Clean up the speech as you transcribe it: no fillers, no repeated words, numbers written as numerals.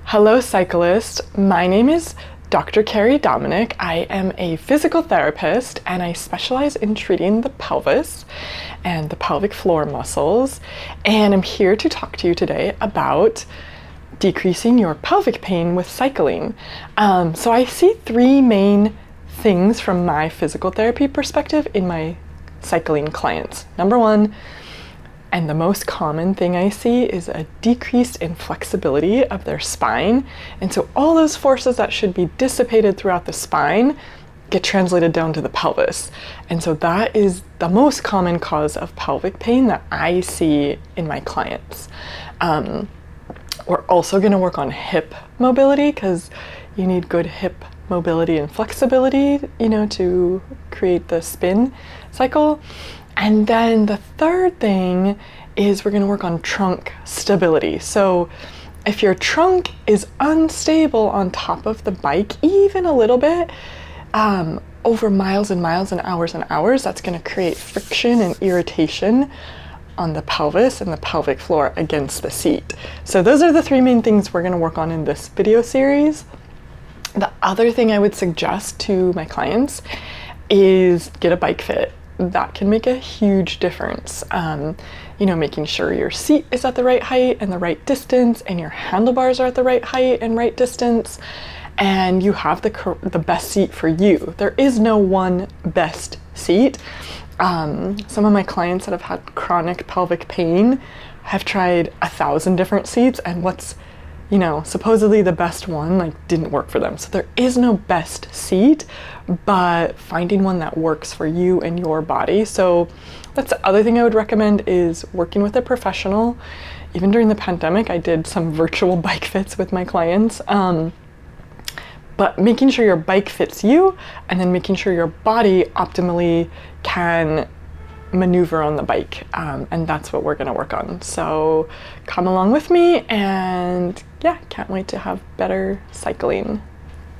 Hello cyclist, my name is Dr. Carri. I am a physical therapist and I specialize in treating the pelvis and the pelvic floor muscles, and I'm here to talk to you today about decreasing your pelvic pain with cycling. So I see three main things from my physical therapy perspective in my cycling clients. Number one, and the most common thing I see, is a decrease in flexibility of their spine. And so all those forces that should be dissipated throughout the spine get translated down to the pelvis. And so that is the most common cause of pelvic pain that I see in my clients. We're also going to work on hip mobility because you need good hip mobility and flexibility, to create the spin cycle. And then the third thing is we're going to work on trunk stability. So if your trunk is unstable on top of the bike, even a little bit, over miles and miles and hours, that's going to create friction and irritation on the pelvis and the pelvic floor against the seat. So those are the three main things we're going to work on in this video series. The other thing I would suggest to my clients is get a bike fit. That can make a huge difference. Making sure your seat is at the right height and the right distance, and your handlebars are at the right height and right distance, and you have the best seat for you. There is no one best seat. Some of my clients that have had chronic pelvic pain have tried 1,000 different seats, and what's supposedly the best one didn't work for them. So there is no best seat, but finding one that works for you and your body. So that's the other thing I would recommend, is working with a professional. Even during the pandemic, I did some virtual bike fits with my clients. But making sure your bike fits you, and then making sure your body optimally can maneuver on the bike, and that's what we're going to work on. So come along with me, and yeah, can't wait to have better cycling.